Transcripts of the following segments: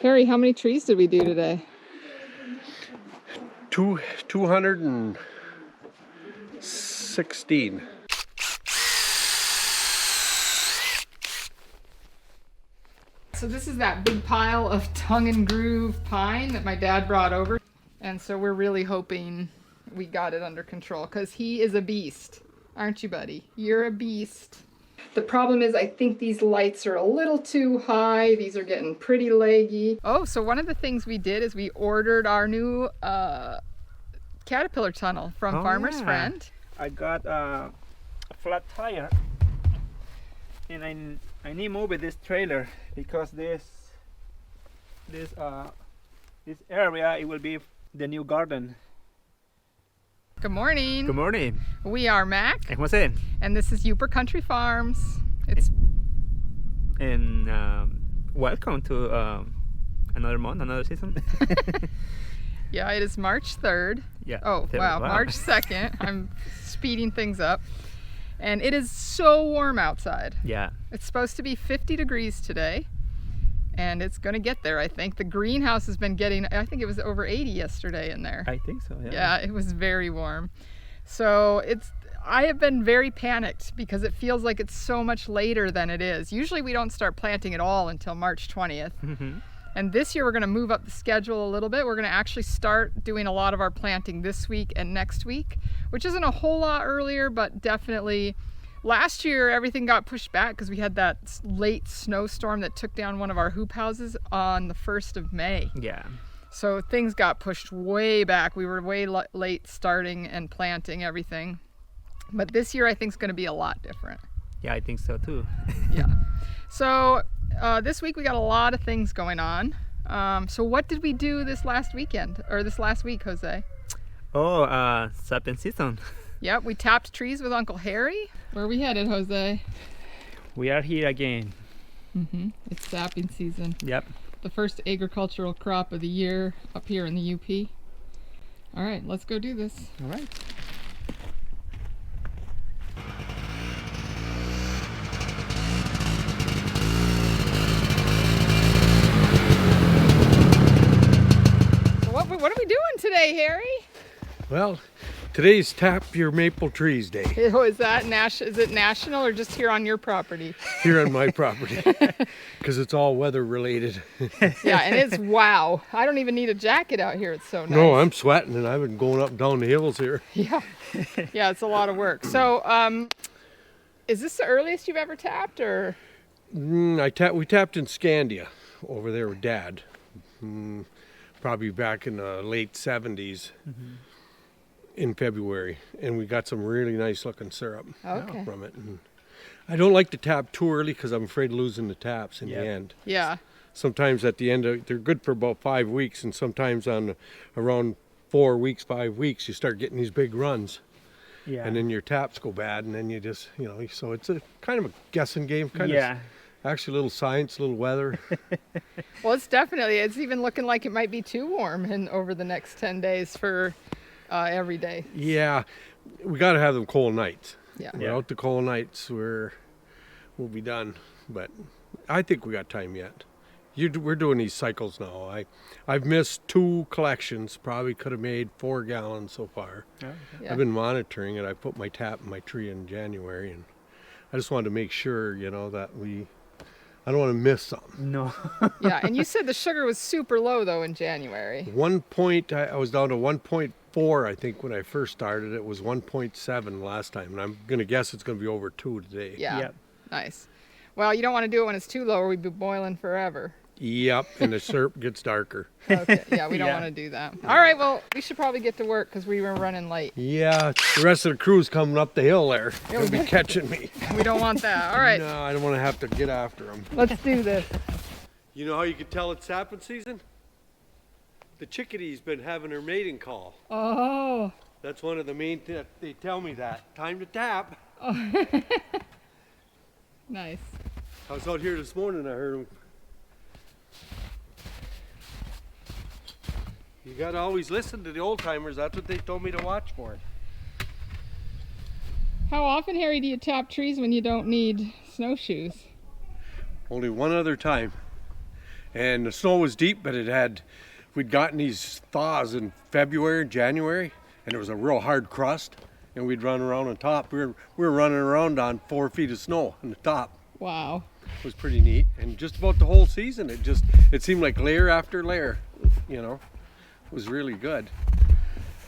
Harry, how many trees did we do today? 216. So this is that big pile of tongue and groove pine that my dad brought over. And so we're really hoping we got it under control because he is a beast. Aren't you, buddy? You're a beast. The problem is I think these lights are a little too high. These are getting pretty leggy. Oh, so one of the things we did is we ordered our new caterpillar tunnel from Farmer's Friend. I got a flat tire and I need to move with this trailer because this area, it will be the new garden. Good morning. Good morning. We are Mac. And Jose. And this is Upper Country Farms. And welcome to another month, another season. Yeah, it is March 3rd. Yeah. Oh, wow. March 2nd. I'm speeding things up. And it is so warm outside. Yeah. It's supposed to be 50 degrees today. And it's going to get there, I think. The greenhouse has been getting, I think it was over 80 yesterday in there. I think so, yeah. Yeah, it was very warm. So I have been very panicked because it feels like it's so much later than it is. Usually we don't start planting at all until March 20th. Mm-hmm. And this year we're going to move up the schedule a little bit. We're going to actually start doing a lot of our planting this week and next week, which isn't a whole lot earlier, but definitely. Last year everything got pushed back because we had that late snowstorm that took down one of our hoop houses on the 1st of May. Yeah. So things got pushed way back. We were way late starting and planting everything. But this year I think is going to be a lot different. Yeah, I think so too. Yeah. So this week we got a lot of things going on. So what did we do this last weekend or this last week, Jose? Oh, sapping season. Yep, we tapped trees with Uncle Harry. Where are we headed, Jose? We are here again. Mm-hmm. It's sapping season. Yep. The first agricultural crop of the year up here in the UP. All right, let's go do this. All right. So what are we doing today, Harry? Well, today's Tap Your Maple Trees Day. Oh, is it national or just here on your property? Here on my property, because it's all weather related. Yeah, and it's wow. I don't even need a jacket out here. It's so nice. No, I'm sweating and I've been going up and down the hills here. Yeah, yeah, it's a lot of work. So, is this the earliest you've ever tapped, or? We tapped in Scandia over there with Dad, probably back in the late 70s. Mm-hmm. In February, and we got some really nice looking syrup from it. And I don't like to tap too early because I'm afraid of losing the taps in the end. Yeah. Sometimes at the end, they're good for about 5 weeks, and sometimes on around 4 weeks, 5 weeks, you start getting these big runs. Yeah. And then your taps go bad, and then you just, so it's a kind of a guessing game, kind of. Actually, a little science, a little weather. Well, it's even looking like it might be too warm over the next 10 days for every day. Yeah, we got to have them cold nights. Yeah. Without the cold nights, we'll be done. But I think we got time yet. We're doing these cycles now. I've missed 2 collections. Probably could have made 4 gallons so far. Oh, okay. Yeah. I've been monitoring it. I put my tap in my tree in January, and I just wanted to make sure, that I don't want to miss something. No. Yeah, and you said the sugar was super low though in January. I was down to 1.4, I think, when I first started. It was 1.7 last time, and I'm going to guess it's going to be over 2 today. Yeah. Yep. Nice. Well, you don't want to do it when it's too low or we'd be boiling forever. Yep, and the syrup gets darker. Okay, yeah, we don't Yeah. want to do that. All right, well, we should probably get to work because we were running late. Yeah, the rest of the crew's coming up the hill there. Yeah, They'll be catching me. We don't want that. All right, No, I don't want to have to get after them. let's do this. You know how you can tell it's sapping season? The chickadee's been having her mating call. Oh. That's one of the main things. They tell me that. Time to tap. Oh. Nice. I was out here this morning, I heard them. You gotta always listen to the old timers. That's what they told me to watch for. How often, Harry, do you tap trees when you don't need snowshoes? Only one other time. And the snow was deep, but we'd gotten these thaws in February and January, and it was a real hard crust, and we'd run around on top. We were running around on 4 feet of snow on the top. Wow. It was pretty neat. And just about the whole season, it seemed like layer after layer, you know. It was really good.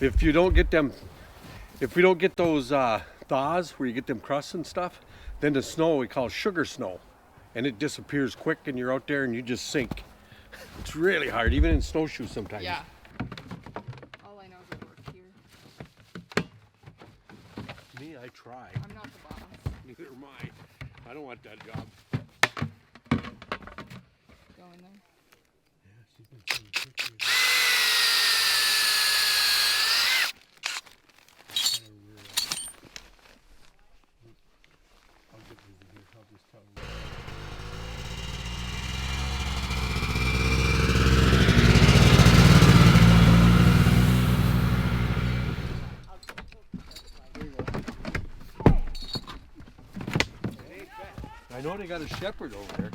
If we don't get those thaws where you get them crusts and stuff, then the snow we call sugar snow, and it disappears quick, and you're out there and you just sink. It's really hard, even in snowshoes sometimes. Yeah. All I know is it works here. Me, I try. I'm not the boss. Neither am I. I don't want that job. Go in there. Yeah, she's been taking pictures. I'll get busy here. I'll just tell them. I know they got a shepherd over there.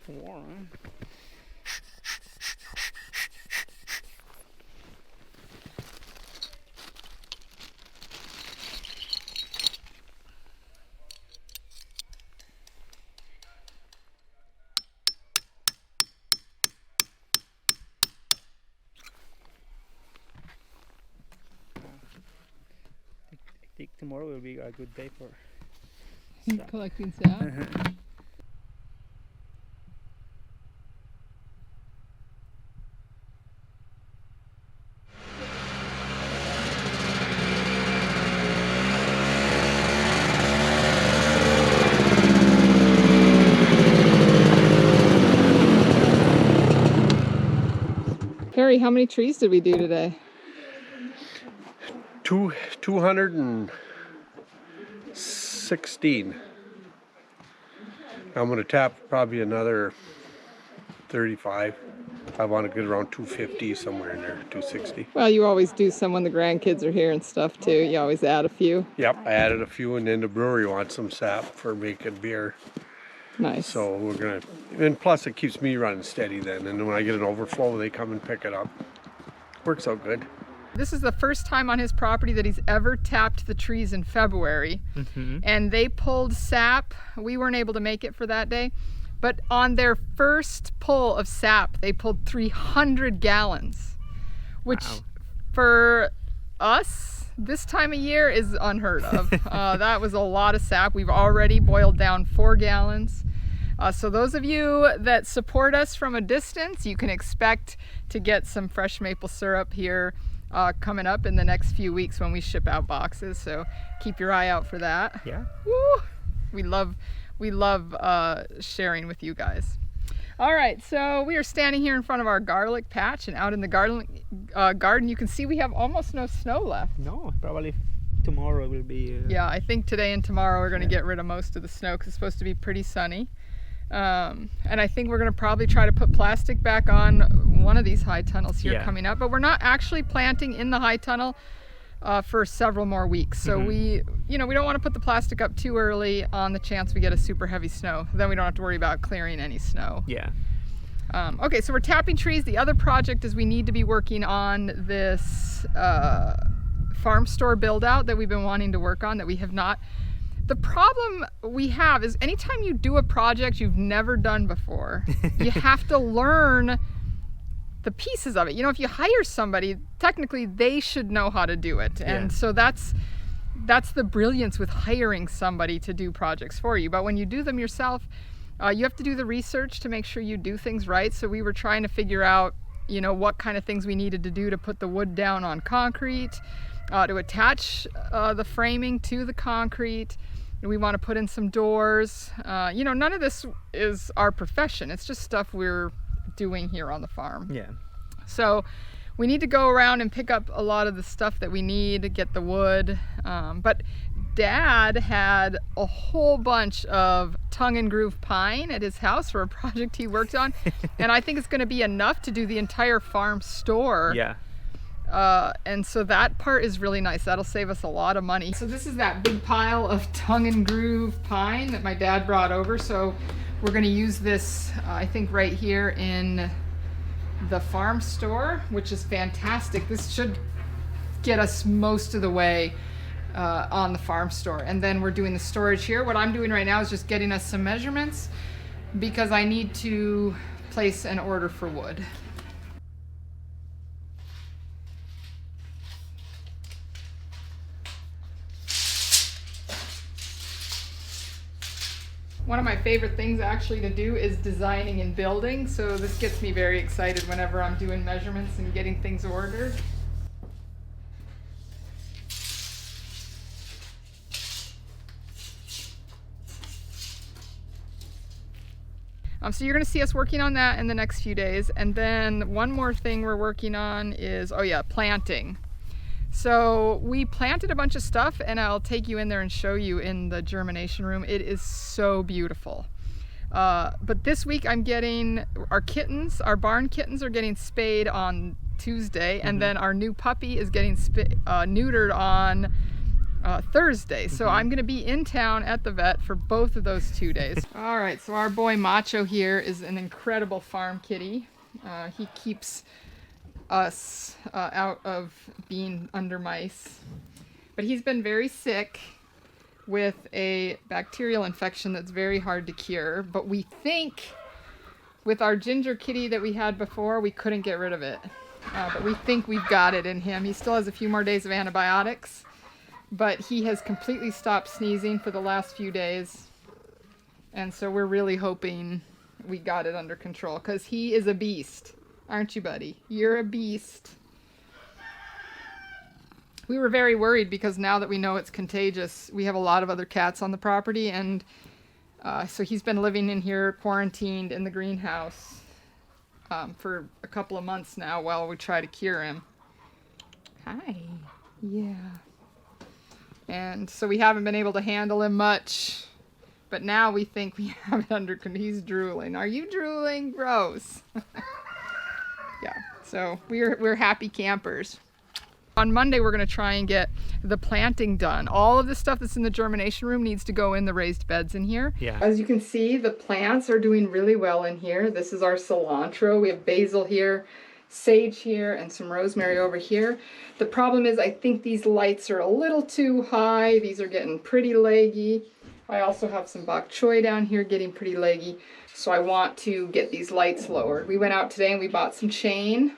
Swarm. I think tomorrow will be a good day for sap. Collecting sap. Harry, how many trees did we do today? 216. I'm going to tap probably another 35. I want to get around 250, somewhere in there, 260. Well, you always do some when the grandkids are here and stuff too. You always add a few. Yep, I added a few, and then the brewery wants some sap for making beer. Nice. So we're going to, and plus it keeps me running steady then. And when I get an overflow, they come and pick it up. Works out good. This is the first time on his property that he's ever tapped the trees in February. And they pulled sap. We weren't able to make it for that day. But on their first pull of sap, they pulled 300 gallons, which for us, this time of year is unheard of. That was a lot of sap. We've already boiled down 4 gallons. So those of you that support us from a distance, you can expect to get some fresh maple syrup here coming up in the next few weeks when we ship out boxes. So keep your eye out for that. Yeah. Woo! We love sharing with you guys. All right, so we are standing here in front of our garlic patch, and out in the garden you can see we have almost no snow left. No, probably tomorrow will be. Yeah, I think today and tomorrow we're going to get rid of most of the snow because it's supposed to be pretty sunny. And I think we're going to probably try to put plastic back on one of these high tunnels here coming up, but we're not actually planting in the high tunnel for several more weeks. So we don't want to put the plastic up too early on the chance we get a super heavy snow. Then we don't have to worry about clearing any snow. Yeah. Okay, so we're tapping trees. The other project is we need to be working on this farm store build out that we've been wanting to work on that we have not. The problem we have is anytime you do a project you've never done before, you have to learn the pieces of it. You know, if you hire somebody, technically they should know how to do it. And so that's the brilliance with hiring somebody to do projects for you. But when you do them yourself, you have to do the research to make sure you do things right. So we were trying to figure out, you know, what kind of things we needed to do to put the wood down on concrete, to attach the framing to the concrete. We want to put in some doors. You know, none of this is our profession. It's just stuff we're doing here on the farm. Yeah. So we need to go around and pick up a lot of the stuff that we need to get the wood. But Dad had a whole bunch of tongue and groove pine at his house for a project he worked on. And I think it's going to be enough to do the entire farm store. Yeah. And so that part is really nice. That'll save us a lot of money. So this is that big pile of tongue and groove pine that my dad brought over. So we're going to use this, I think, right here in the farm store, which is fantastic. This should get us most of the way on the farm store. And then we're doing the storage here. What I'm doing right now is just getting us some measurements because I need to place an order for wood. One of my favorite things actually to do is designing and building, so this gets me very excited whenever I'm doing measurements and getting things ordered. So you're going to see us working on that in the next few days. And then one more thing we're working on is, oh yeah, planting. So we planted a bunch of stuff, and I'll take you in there and show you in the germination room. It is so beautiful. But this week I'm getting our kittens, our barn kittens are getting spayed on Tuesday, and then our new puppy is getting neutered on Thursday. So I'm going to be in town at the vet for both of those 2 days. All right, so our boy Macho here is an incredible farm kitty. He keeps us out of being under mice. But he's been very sick with a bacterial infection that's very hard to cure. But we think with our ginger kitty that we had before, we couldn't get rid of it. But we think we've got it in him. He still has a few more days of antibiotics. But he has completely stopped sneezing for the last few days. And so we're really hoping we got it under control, because he is a beast. Aren't you, buddy? You're a beast. We were very worried because now that we know it's contagious, we have a lot of other cats on the property, and so he's been living in here quarantined in the greenhouse for a couple of months now while we try to cure him. Hi. Yeah. And so we haven't been able to handle him much, but now we think we have it under control. He's drooling. Are you drooling? Gross. Yeah, so we're happy campers. On Monday, we're going to try and get the planting done. All of the stuff that's in the germination room needs to go in the raised beds in here. Yeah. As you can see, the plants are doing really well in here. This is our cilantro. We have basil here, sage here, and some rosemary over here. The problem is I think these lights are a little too high. These are getting pretty leggy. I also have some bok choy down here getting pretty leggy. So I want to get these lights lowered. We went out today and we bought some chain.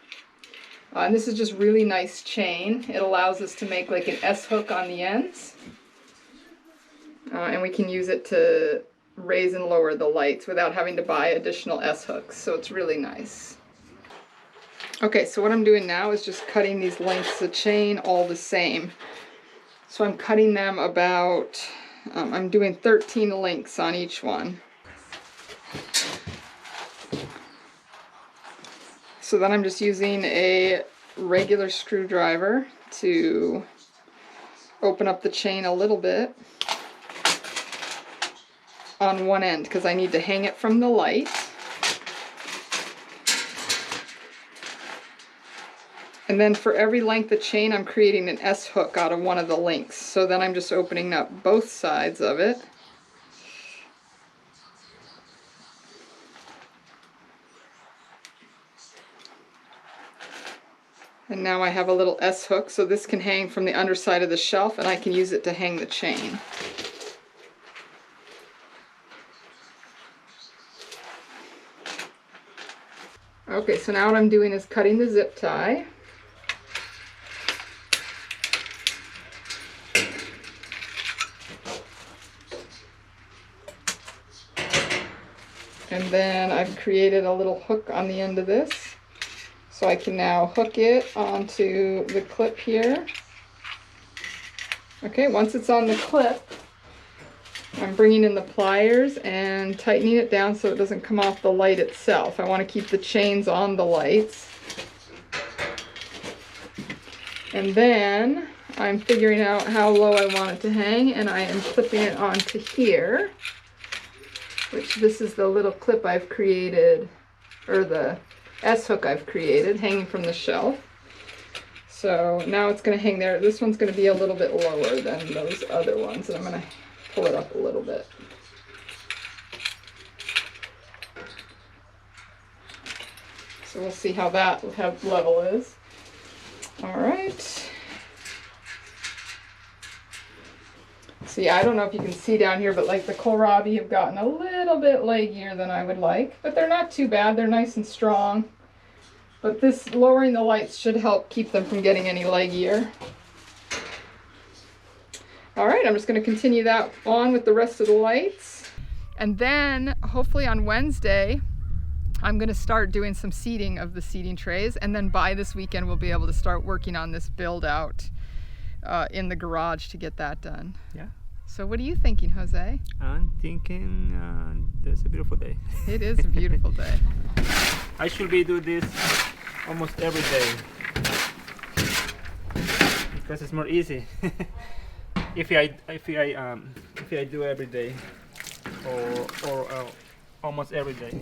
And this is just really nice chain. It allows us to make like an S-hook on the ends. And we can use it to raise and lower the lights without having to buy additional S-hooks. So it's really nice. Okay, so what I'm doing now is just cutting these lengths of chain all the same. So I'm cutting them about, I'm doing 13 links on each one. So then I'm just using a regular screwdriver to open up the chain a little bit on one end because I need to hang it from the light. And then for every length of chain, I'm creating an S-hook out of one of the links. So then I'm just opening up both sides of it. And now I have a little S-hook, so this can hang from the underside of the shelf, and I can use it to hang the chain. Okay, so now what I'm doing is cutting the zip tie. And then I've created a little hook on the end of this. So I can now hook it onto the clip here. Okay, once it's on the clip, I'm bringing in the pliers and tightening it down so it doesn't come off the light itself. I want to keep the chains on the lights. And then I'm figuring out how low I want it to hang, and I am clipping it onto here, which this is the little clip I've created, or the S-hook I've created hanging from the shelf. So now it's going to hang there. This one's going to be a little bit lower than those other ones, and I'm going to pull it up a little bit. So we'll see how that level is. All right. See, I don't know if you can see down here, but like the kohlrabi have gotten a little bit leggier than I would like, but they're not too bad. They're nice and strong. But this lowering the lights should help keep them from getting any leggier. All right, I'm just going to continue that on with the rest of the lights. And then hopefully on Wednesday, I'm going to start doing some seeding of the seeding trays. And then by this weekend, we'll be able to start working on this build out in the garage to get that done. Yeah. So what are you thinking, Jose? I'm thinking it's a beautiful day. It is a beautiful day. I should be do this almost every day because it's more easy. if I do every day or almost every day.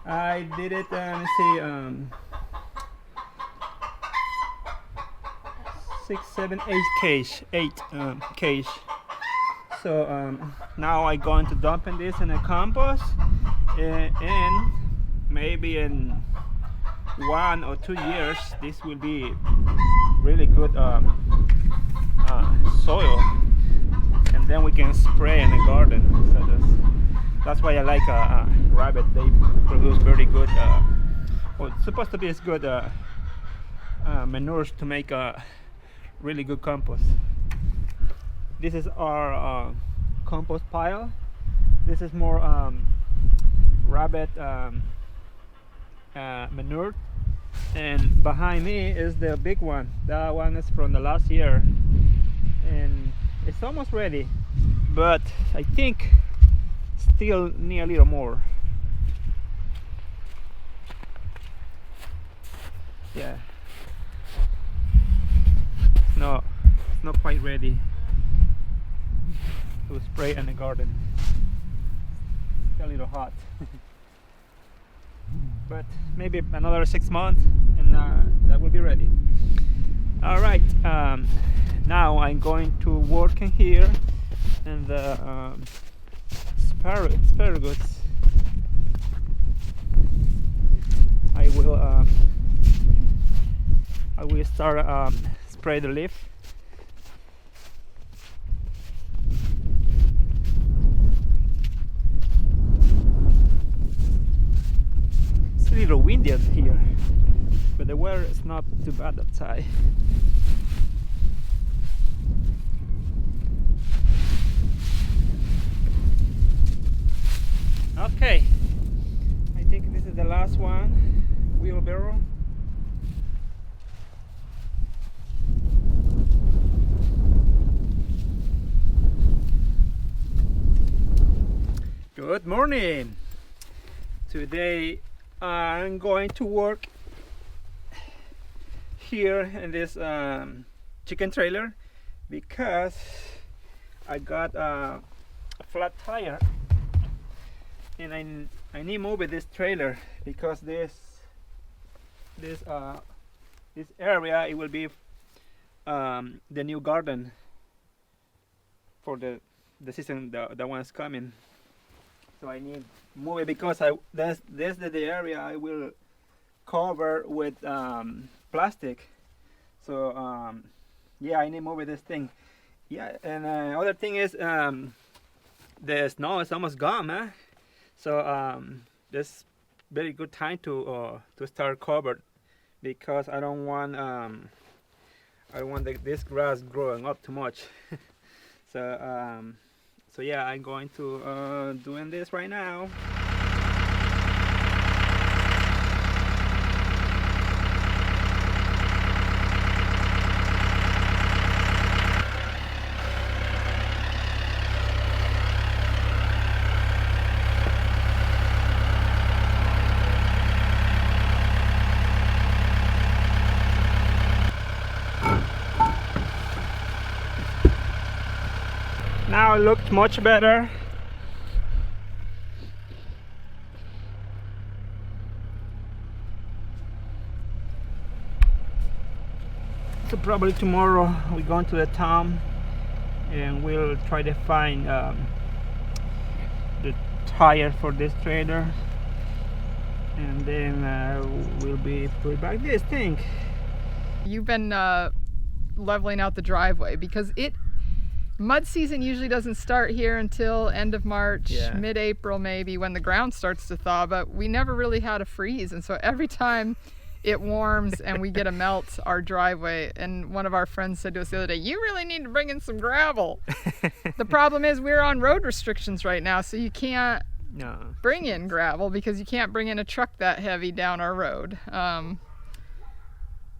I did it, let's see, 6, 7, 8 cage. So now I'm going to dump in this in a compost, and maybe in 1 or 2 years this will be really good soil, and then we can spray in the garden. So that's why I like rabbit. They produce very good, well, it's supposed to be as good manures to make a really good compost. This is our compost pile. This is more rabbit manure, and behind me is the big one. That one is from the last year, and it's almost ready, but I think still need a little more. Yeah, it's not quite ready to spray in the garden. It's a little hot. But maybe another 6 months and that will be ready. All right, now I'm going to work in here and the asparagus. I will start spray the leaf. It's a little windy out here, but the weather is not too bad outside. Okay, I think this is the last one, wheelbarrow. Good morning. Today I'm going to work here in this chicken trailer because I got a flat tire, and I need to move this trailer because this area, it will be the new garden for the season, the one's coming. So I need to move it because this is the area I will cover with plastic. So yeah, I need to move this thing. Yeah, and other thing is the snow is almost gone, huh? So this very good time to start covered because I don't want this grass growing up too much. So yeah, I'm going to doing this right now. Now it looks much better. So probably tomorrow we're going to the town and we'll try to find the tire for this trailer, and then we'll be put back this thing. You've been leveling out the driveway because mud season usually doesn't start here until end of March, Yeah. mid-April maybe, when the ground starts to thaw, but we never really had a freeze, and so every time it warms and we get a melt, our driveway, and one of our friends said to us the other day, you really need to bring in some gravel. The problem is we're on road restrictions right now, so you can't No. bring in gravel because you can't bring in a truck that heavy down our road.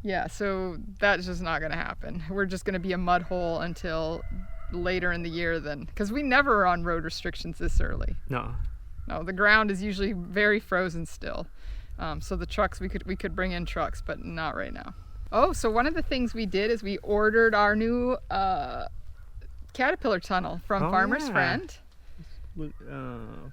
Yeah, so that's just not going to happen. We're just going to be a mud hole until later in the year then, because we never are on road restrictions this early. No. No, the ground is usually very frozen still. So the trucks, we could bring in trucks, but not right now. Oh, so one of the things we did is we ordered our new caterpillar tunnel from Oh, Farmer's yeah. Friend. We'll,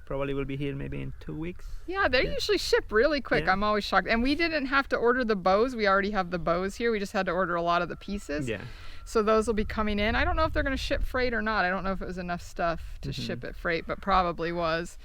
probably will be here maybe in 2 weeks. Yeah, they usually ship really quick. Yeah. I'm always shocked. And we didn't have to order the bows. We already have the bows here. We just had to order a lot of the pieces. Yeah. So those will be coming in. I don't know if they're going to ship freight or not. I don't know if it was enough stuff to ship it freight, but probably was.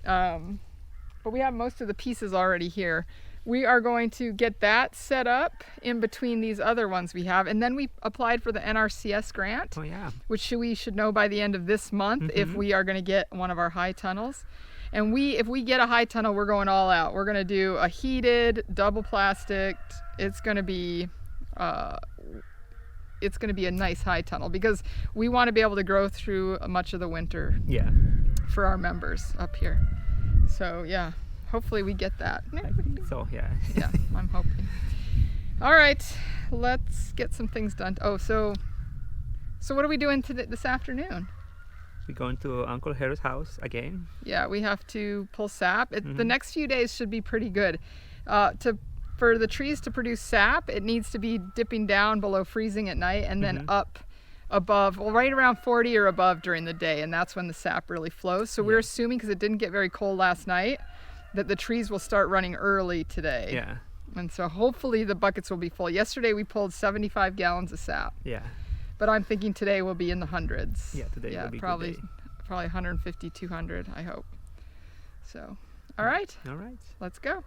But we have most of the pieces already here. We are going to get that set up in between these other ones we have. And then we applied for the NRCS grant, Oh yeah. which we should know by the end of this month if we are going to get one of our high tunnels. And if we get a high tunnel, we're going all out. We're going to do a heated, double plastic. It's going to be a nice high tunnel because we want to be able to grow through much of the winter Yeah. for our members up here. So yeah, hopefully we get that. I think so. Yeah. Yeah, I'm hoping. All right, let's get some things done. Oh, so what are we doing this afternoon? We're going to Uncle Harry's house again. Yeah, we have to pull sap. The next few days should be pretty good. For the trees to produce sap, it needs to be dipping down below freezing at night and then up above, well, right around 40 or above during the day, and that's when the sap really flows. So we're assuming, because it didn't get very cold last night, that the trees will start running early today. Yeah. And so hopefully the buckets will be full. Yesterday we pulled 75 gallons of sap, Yeah. but I'm thinking today will be in the hundreds. Yeah, today will be a good probably day. 150, 200, I hope. So, all right, All right. let's go.